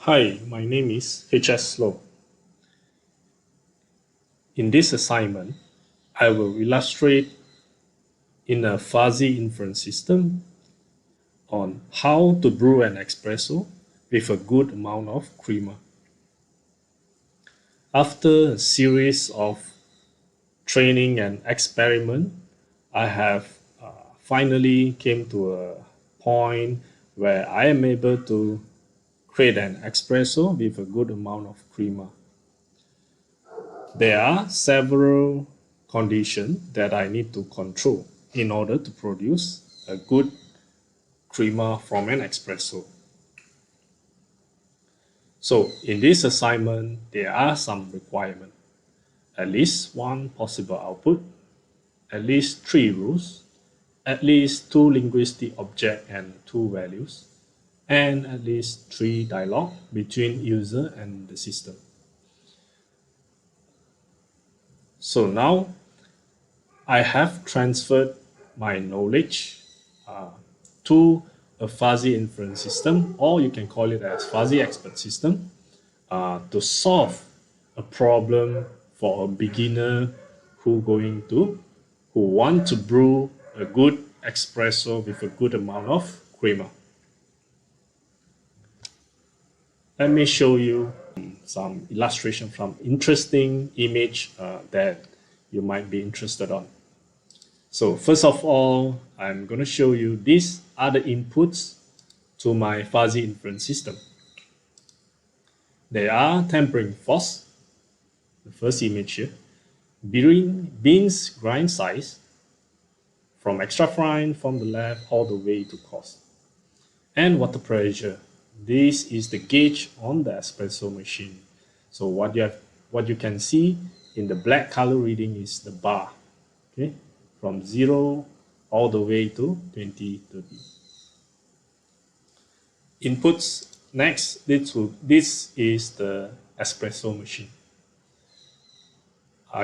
Hi, my name is HS Slow. In this assignment, I will illustrate in a fuzzy inference system on how to brew an espresso with a good amount of crema. After a series of training and experiment, I have finally came to a point where I am able to create an espresso with a good amount of crema. There are several conditions that I need to control in order to produce a good crema from an espresso. So in this assignment, there are some requirements. At least one possible output, at least 3 rules, at least 2 linguistic objects and 2 values, and at least 3 dialogue between user and the system. So now I have transferred my knowledge to a fuzzy inference system, or you can call it as fuzzy expert system, to solve a problem for a beginner who want to brew a good espresso with a good amount of crema. Let me show you some illustration from interesting image that you might be interested on. So first of all, I'm going to show you these are the inputs to my fuzzy inference system. They are tempering force, the first image here, beans grind size, from extra fine from the left all the way to coarse, and water pressure. This is the gauge on the espresso machine. So what you can see in the black color reading is the bar, okay, from 0 all the way to 2030. Inputs next. This is the espresso machine.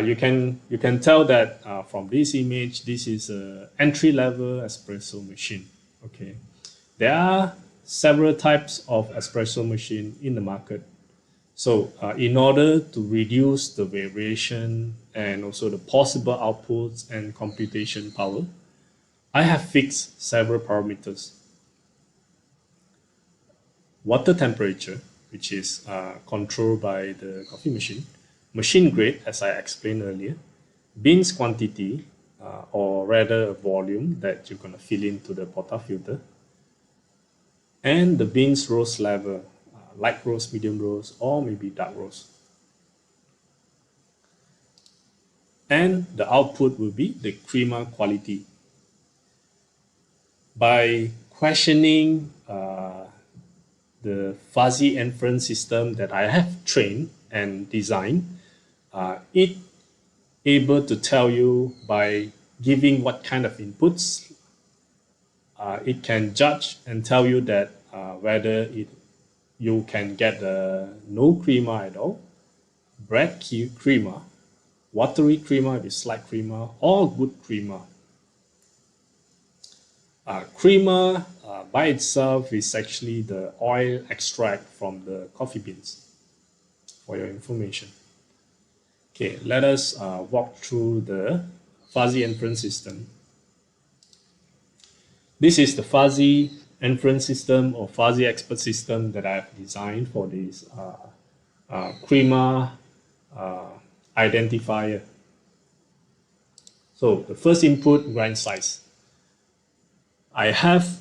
You can tell that from this image, this is an entry-level espresso machine. Okay, there are several types of espresso machine in the market. So in order to reduce the variation and also the possible outputs and computation power, I have fixed several parameters. Water temperature, which is controlled by the coffee machine. Machine grade, as I explained earlier. Beans quantity, or rather a volume that you're going to fill into the portafilter. And the beans roast level, light roast, medium roast, or maybe dark roast. And the output will be the crema quality. By questioning the fuzzy inference system that I have trained and designed, it able to tell you by giving what kind of inputs, it can judge and tell you that whether you can get no crema at all, bread crema, watery crema with slight crema, or good crema. Crema by itself is actually the oil extract from the coffee beans, for your information. Okay, let us walk through the fuzzy inference system. This is the fuzzy inference system or fuzzy expert system that I've designed for this crema identifier. So the first input, grind size. I have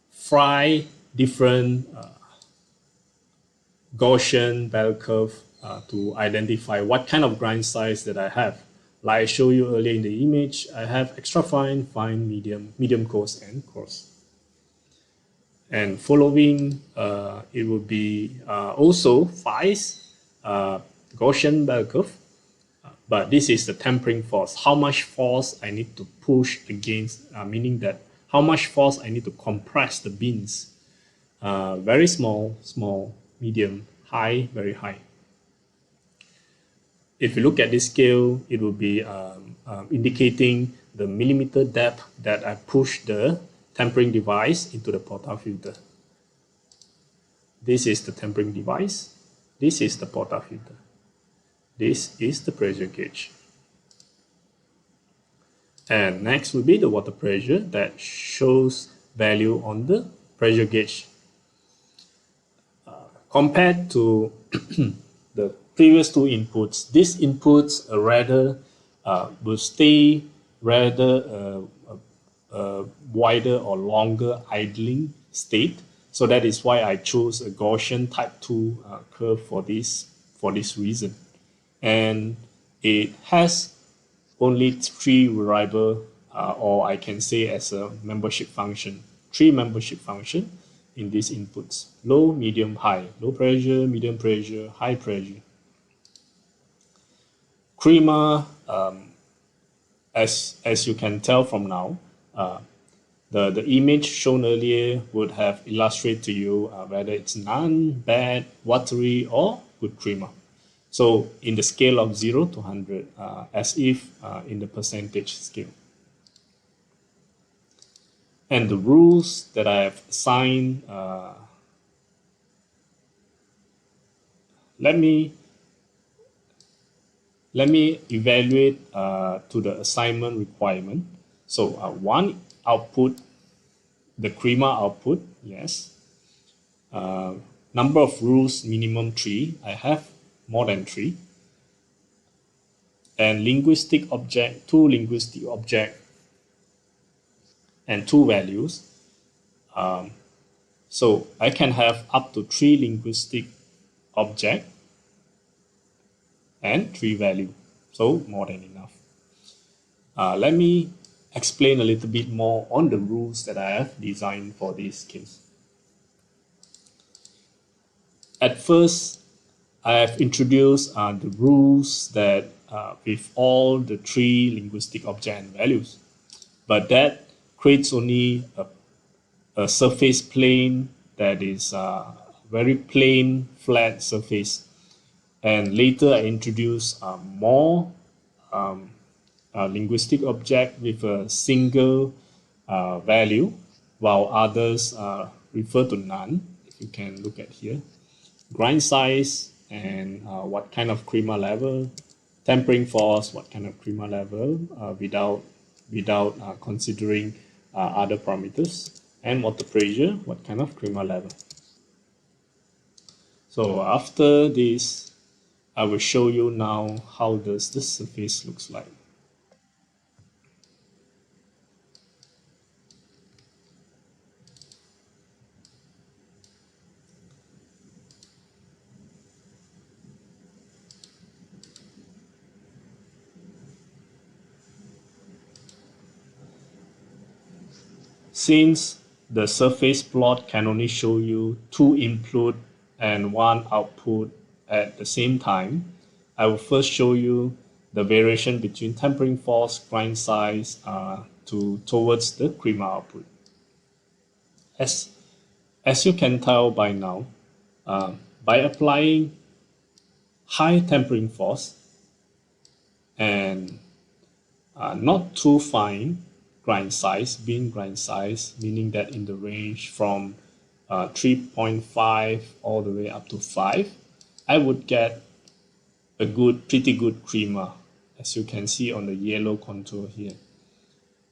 5 different Gaussian bell curve to identify what kind of grind size that I have. Like I showed you earlier in the image, I have extra fine, fine, medium coarse, and coarse. And following, it will be also 5 Gaussian bell curve. But this is the tempering force. How much force I need to push against, meaning that how much force I need to compress the beans. Very small, small, medium, high, very high. If you look at this scale, it will be indicating the millimeter depth that I push the tempering device into the portafilter. This is the tempering device. This is the portafilter. This is the pressure gauge. And next will be the water pressure that shows value on the pressure gauge. Compared to the previous two inputs, these inputs will stay rather wider or longer idling state. So that is why I chose a Gaussian type 2 curve for this reason. And it has only 3 variable, or I can say as a membership function, 3 membership function in these inputs: low, medium, high, low pressure, medium pressure, high pressure. Crema, as you can tell from now, the image shown earlier would have illustrated to you whether it's none, bad, watery, or good crema. So in the scale of 0 to 100, as if in the percentage scale. And the rules that I have assigned, let me evaluate to the assignment requirement. So one output, the crema output, yes. Number of rules, minimum 3. I have more than 3. And linguistic object, 2 linguistic object, and 2 values. So I can have up to 3 linguistic object and 3 value. So more than enough. Let me explain a little bit more on the rules that I have designed for this case. At first, I have introduced the rules that with all the 3 linguistic object and values, but that creates only a surface plane that is very plain, flat surface. And later I introduce more linguistic object with a single value, while others refer to none. If you can look at here, grind size and what kind of crema level, tempering force, what kind of crema level, without considering other parameters, and water pressure, what kind of crema level. So after this, I will show you now how does the surface looks like. Since the surface plot can only show you 2 input and 1 output at the same time, I will first show you the variation between tempering force, grind size towards the crema output. As you can tell by now, by applying high tempering force and not too fine grind size, bean grind size, meaning that in the range from 3.5 all the way up to 5, I would get a pretty good crema, as you can see on the yellow contour here.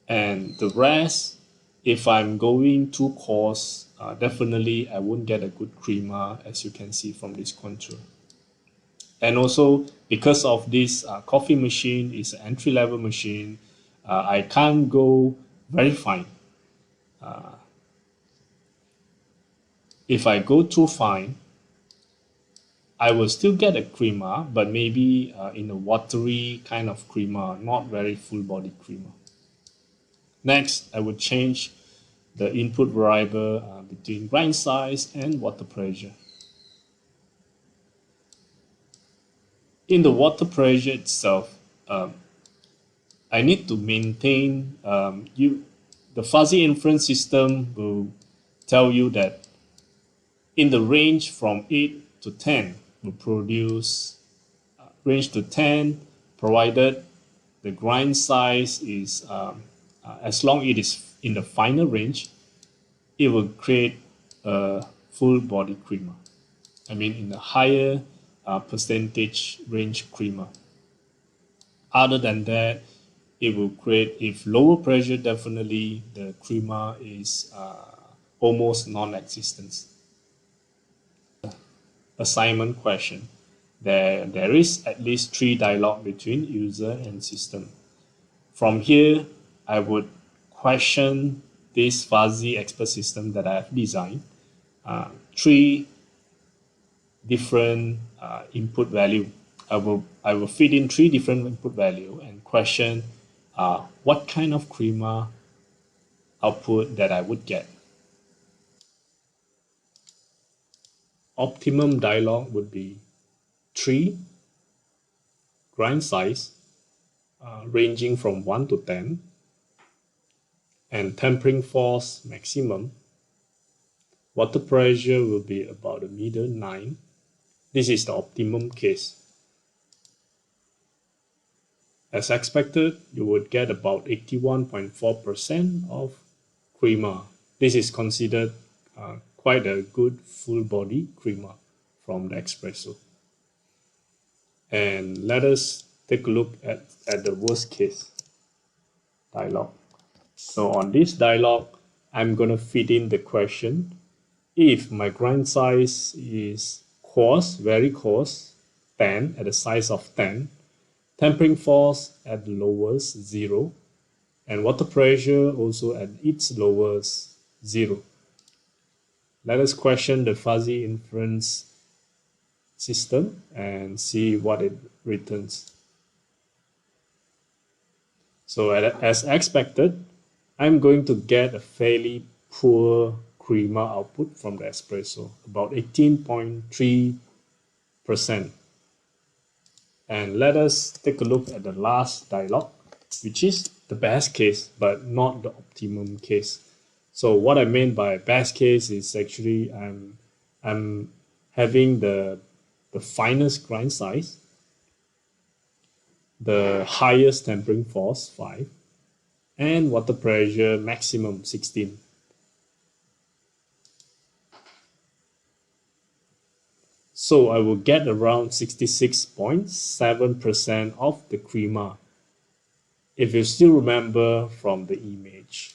And the rest, if I'm going too coarse, definitely I won't get a good crema, as you can see from this contour. And also, because of this coffee machine is an entry-level machine, I can't go very fine. If I go too fine, I will still get a crema, but maybe in a watery kind of crema, not very full body crema. Next, I would change the input variable between grind size and water pressure. In the water pressure itself, I need to maintain, the fuzzy inference system will tell you that in the range from 8 to 10 will produce range to 10, provided the grind size is, as long as it is in the final range, it will create a full body crema. in the higher percentage range Crema. Other than that, it will create, if lower pressure, definitely the Crema is almost non-existent. Assignment question. There is at least 3 dialogue between user and system. From here, I would question this fuzzy expert system that I have designed. 3 different input value. I will feed in 3 different input value and question what kind of Crema output that I would get. Optimum dialog would be 3 grind size ranging from 1 to 10 and tempering force maximum. Water pressure will be about a meter 9. This is the optimum case. As expected, you would get about 81.4% of Crema. This is considered quite a good full body Crema from the Espresso. And let us take a look at the worst case dialog. So on this dialog, I'm going to feed in the question, if my grind size is coarse, very coarse, 10, at the size of 10, tempering force at the lowest 0, and water pressure also at its lowest 0. Let us question the fuzzy inference system and see what it returns. So as expected, I'm going to get a fairly poor Crema output from the Espresso, about 18.3%. And let us take a look at the last dialog, which is the best case, but not the optimum case. So what I mean by best case is actually I'm having the finest grind size, the highest tempering force 5, and water pressure maximum 16. So I will get around 66.7% of the Crema. If you still remember from the image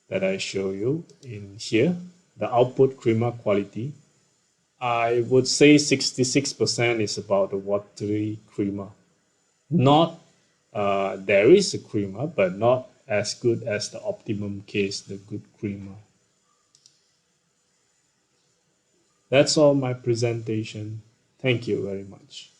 that I show you in here, the output Crema quality, I would say 66% is about the watery Crema. Not, there is a Crema, but not as good as the optimum case, the good Crema. That's all my presentation. Thank you very much.